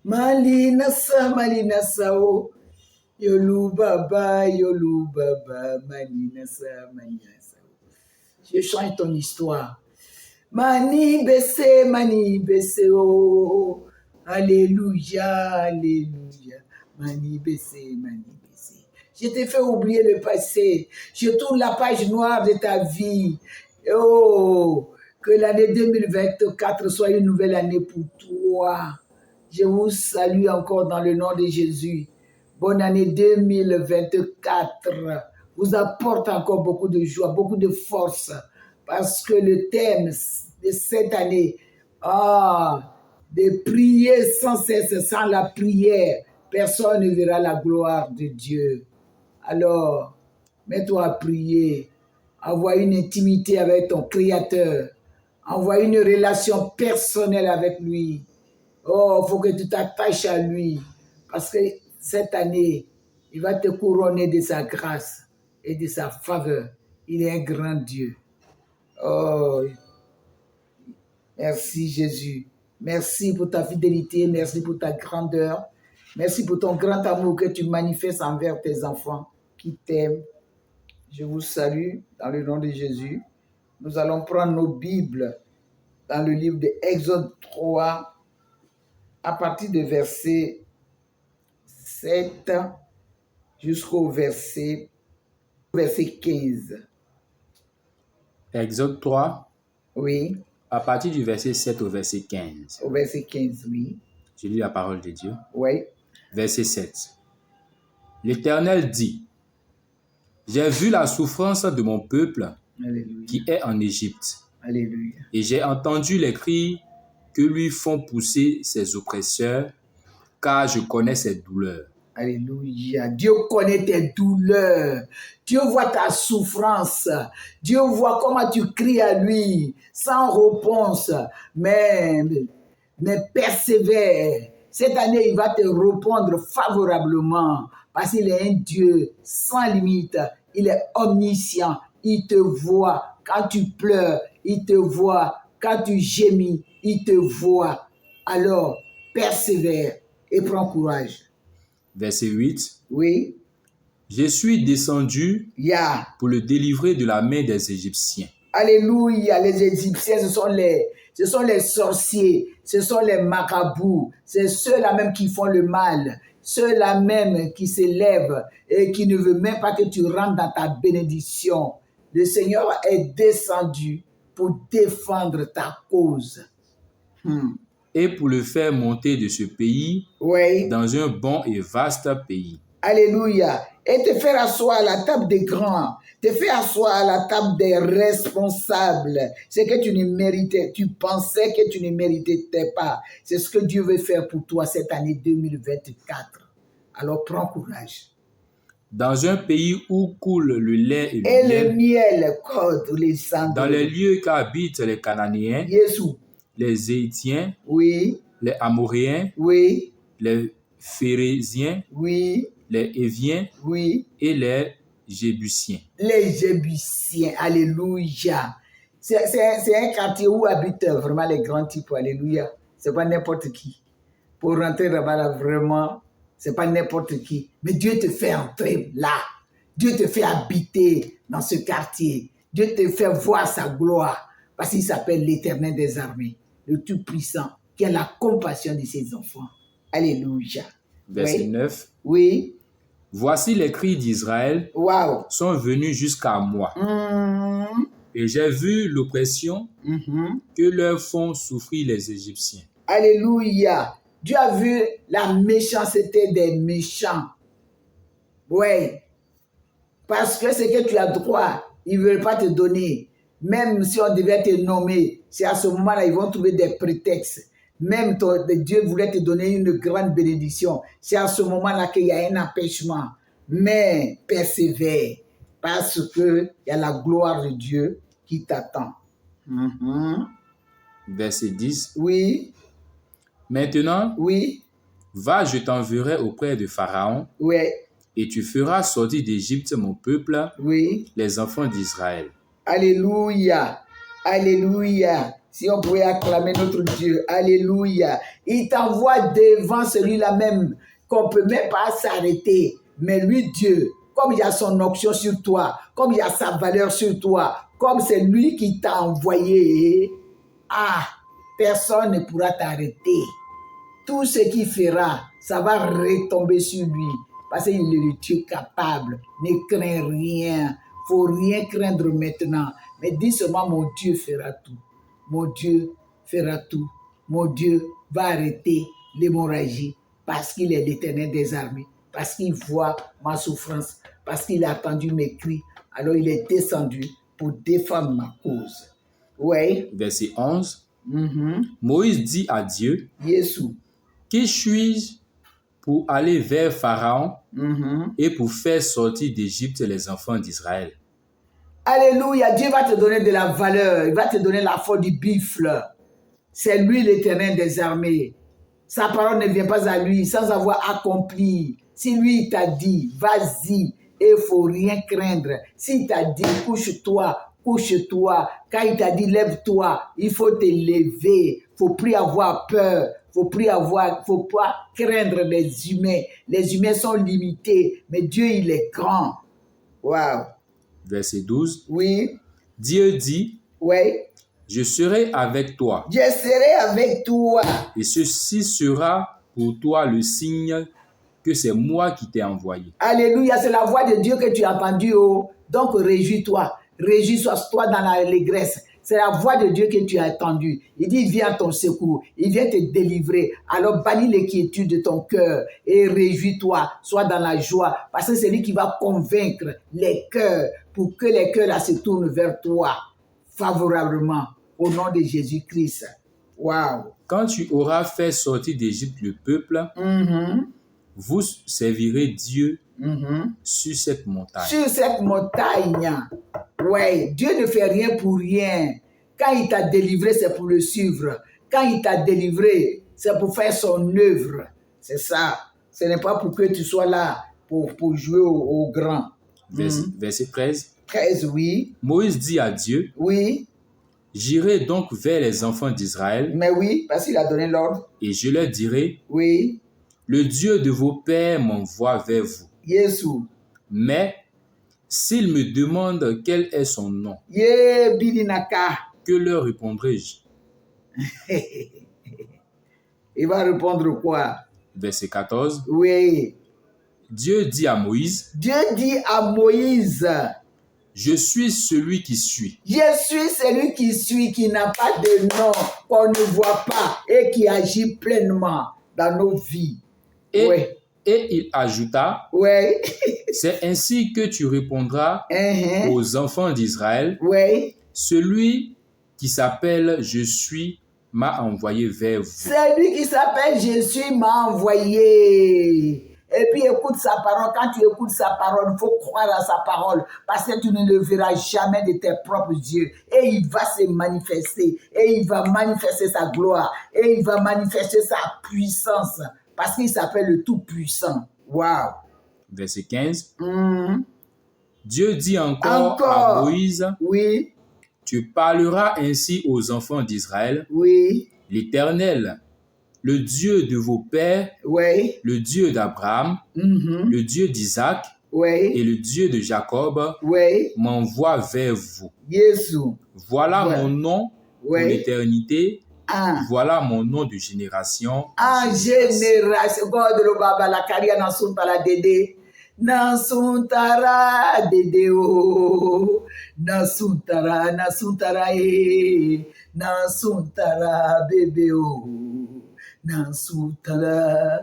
Malina sa o. Yolu baba, malina sa. Je change ton histoire. Mani bese o. Alléluia. Mani bese. Je t'ai fait oublier le passé. Je tourne la page noire de ta vie. Oh, que l'année 2024 soit une nouvelle année pour toi. Je vous salue encore dans le nom de Jésus. Bonne année 2024. Vous apporte encore beaucoup de joie, beaucoup de force. Parce que le thème de cette année, de prier sans cesse, sans la prière, personne ne verra la gloire de Dieu. Alors, mets-toi à prier. Envoie une intimité avec ton Créateur. Envoie une relation personnelle avec lui. Oh, il faut que tu t'attaches à lui. Parce que cette année, il va te couronner de sa grâce et de sa faveur. Il est un grand Dieu. Oh, merci Jésus. Merci pour ta fidélité. Merci pour ta grandeur. Merci pour ton grand amour que tu manifestes envers tes enfants qui t'aiment. Je vous salue dans le nom de Jésus. Nous allons prendre nos Bibles dans le livre de Exode 3 à partir du verset 7 jusqu'au verset 15. Exode 3, Oui. à partir du verset 7 au verset 15. Au verset 15, oui. Je lis la parole de Dieu. Oui. Verset 7. L'Éternel dit: J'ai vu la souffrance de mon peuple Alléluia. qui est en Égypte, Alléluia. et j'ai entendu les cris que lui font pousser ses oppresseurs, car je connais ses douleurs. Alléluia. Dieu connaît tes douleurs. Dieu voit ta souffrance. Dieu voit comment tu cries à lui sans réponse. Mais persévère. Cette année, il va te répondre favorablement parce qu'il est un Dieu sans limite. Il est omniscient. Il te voit quand tu pleures. Il te voit quand tu gémis. Il te voit. Alors, persévère et prends courage. Verset 8. Oui. Je suis descendu Yeah. pour le délivrer de la main des Égyptiens. Alléluia. Les Égyptiens, ce sont les sorciers, ce sont les marabouts, c'est ceux-là même qui font le mal, ceux-là même qui s'élèvent et qui ne veulent même pas que tu rentres dans ta bénédiction. Le Seigneur est descendu pour défendre ta cause. Et pour le faire monter de ce pays Oui. dans un bon et vaste pays. Alléluia. Et te faire asseoir à la table des grands, te faire asseoir à la table des responsables. C'est que tu ne méritais, tu pensais que tu ne méritais pas. C'est ce que Dieu veut faire pour toi cette année 2024. Alors prends courage. Dans un pays où coule le lait et le miel, dans les lieux qu'habitent les Cananéens, les Héthiens, oui, les Amoréens, oui, les Phérésiens, oui, les Éviens, oui, et les Jébusiens. Les Jébusiens, alléluia. C'est un quartier où habitent vraiment les grands types, alléluia. C'est pas n'importe qui. Pour rentrer là-bas, là, vraiment, c'est pas n'importe qui. Mais Dieu te fait entrer là. Dieu te fait habiter dans ce quartier. Dieu te fait voir sa gloire. Parce qu'il s'appelle l'Éternel des armées, le Tout-Puissant, qui a la compassion de ses enfants. Alléluia. Verset 9. Oui. Voici les cris d'Israël sont venus jusqu'à moi. Et j'ai vu l'oppression que leur font souffrir les Égyptiens. Alléluia. Dieu a vu la méchanceté des méchants. Oui. Parce que ce que tu as droit, ils ne veulent pas te donner. Même si on devait te nommer, c'est à ce moment-là, ils vont trouver des prétextes. Même Dieu voulait te donner une grande bénédiction. C'est à ce moment-là qu'il y a un empêchement. Mais persévère, parce qu'il y a la gloire de Dieu qui t'attend. Verset 10. Oui. Maintenant, oui. Va, je t'enverrai auprès de Pharaon. Oui. Et tu feras sortir d'Égypte mon peuple, oui. les enfants d'Israël. Alléluia. Alléluia. Si on pouvait acclamer notre Dieu. Alléluia. Il t'envoie devant celui-là même qu'on ne peut même pas s'arrêter. Mais lui, Dieu, comme il y a son option sur toi, comme il y a sa valeur sur toi, comme c'est lui qui t'a envoyé, personne ne pourra t'arrêter. Tout ce qu'il fera, ça va retomber sur lui. Parce qu'il est le Dieu capable. Ne crains rien. Il ne faut rien craindre maintenant. Mais dis seulement, mon Dieu fera tout. Mon Dieu fera tout. Mon Dieu va arrêter l'hémorragie parce qu'il est l'Éternel des armées, parce qu'il voit ma souffrance, parce qu'il a entendu mes cris. Alors il est descendu pour défendre ma cause. Oui. Verset 11. Moïse dit à Dieu, qui suis-je pour aller vers Pharaon et pour faire sortir d'Égypte les enfants d'Israël? Alléluia, Dieu va te donner de la valeur, il va te donner la force du buffle. C'est lui l'Éternel des armées. Sa parole ne vient pas à lui sans avoir accompli. Si lui il t'a dit, vas-y, et il ne faut rien craindre. S'il t'a dit, couche-toi. Quand il t'a dit, lève-toi, il faut te lever. Il ne faut plus avoir peur. Il ne faut pas craindre les humains. Les humains sont limités, mais Dieu, il est grand. Wow. Verset 12. Oui. Dieu dit, je serai avec toi. Je serai avec toi. Et ceci sera pour toi le signe que c'est moi qui t'ai envoyé. Alléluia, c'est la voix de Dieu que tu as entendue. Donc réjouis-toi. Réjouis-toi dans l'allégresse. C'est la voix de Dieu que tu as entendue. Il dit, il vient à ton secours. Il vient te délivrer. Alors bannis l'inquiétude de ton cœur et réjouis-toi. Sois dans la joie. Parce que c'est lui qui va convaincre les cœurs pour que les cœurs là se tournent vers toi favorablement. Au nom de Jésus-Christ. Wow. Quand tu auras fait sortir d'Égypte le peuple, vous servirez Dieu sur cette montagne. Sur cette montagne. Ouais, Dieu ne fait rien pour rien. Quand il t'a délivré, c'est pour le suivre. Quand il t'a délivré, c'est pour faire son œuvre. C'est ça. Ce n'est pas pour que tu sois là pour jouer au grand. Verset 13. 13, oui. Moïse dit à Dieu, j'irai donc vers les enfants d'Israël. Mais oui, parce qu'il a donné l'ordre. Et je leur dirai, le Dieu de vos pères m'envoie vers vous. Mais s'ils me demandent quel est son nom, que leur répondrai-je? Il va répondre quoi? Verset 14. Oui. Dieu dit à Moïse, je suis celui qui suis. Je suis celui qui suis, qui n'a pas de nom, qu'on ne voit pas et qui agit pleinement dans nos vies. Et il ajouta, c'est ainsi que tu répondras aux enfants d'Israël. Celui qui s'appelle Je suis m'a envoyé vers vous. Celui qui s'appelle Je suis m'a envoyé. Et puis écoute sa parole. Quand tu écoutes sa parole, il faut croire à sa parole. Parce que tu ne le verras jamais de tes propres yeux. Et il va se manifester. Et il va manifester sa gloire. Et il va manifester sa puissance. Parce qu'il s'appelle le Tout-Puissant. Wow. Verset 15. Dieu dit encore à Moïse, tu parleras ainsi aux enfants d'Israël. L'Éternel, le Dieu de vos pères, le Dieu d'Abraham, le Dieu d'Isaac et le Dieu de Jacob m'envoie vers vous. Voilà mon nom pour l'éternité. Voilà mon nom de génération. En génération. God le baba la carrière dans son tala dédé. Dans son tara dédé o. Dans son tara e. Dans son tara bébé o. Dans son tara.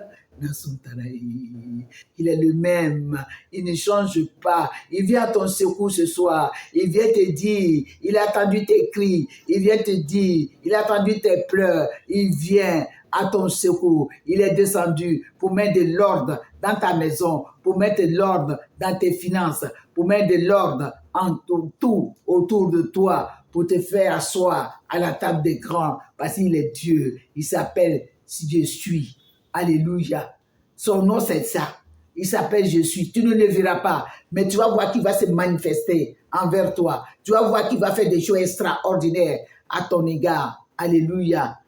Il est le même, il ne change pas. Il vient à ton secours ce soir. Il vient te dire, il a attendu tes cris. Il vient te dire, il a attendu tes pleurs. Il vient à ton secours. Il est descendu pour mettre de l'ordre dans ta maison, pour mettre de l'ordre dans tes finances, pour mettre de l'ordre en tout autour de toi, pour te faire asseoir à la table des grands, parce qu'il est Dieu. Il s'appelle Si je suis. Alléluia. Son nom, c'est ça. Il s'appelle Je suis. Tu ne le verras pas, mais tu vas voir qu'il va se manifester envers toi. Tu vas voir qu'il va faire des choses extraordinaires à ton égard. Alléluia.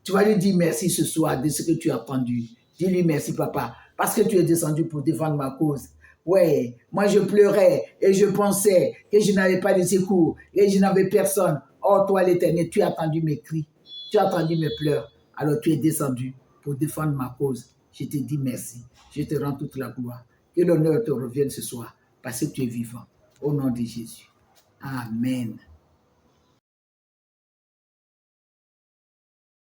Tu vas lui dire merci ce soir de ce que tu as entendu. Dis-lui merci, papa, parce que tu es descendu pour défendre ma cause. Ouais, moi je pleurais et je pensais que je n'avais pas de secours et je n'avais personne. Oh, toi l'Éternel, tu as entendu mes cris, tu as entendu mes pleurs. Alors tu es descendu pour défendre ma cause. Je te dis merci. Je te rends toute la gloire. Que l'honneur te revienne ce soir parce que tu es vivant. Au nom de Jésus. Amen.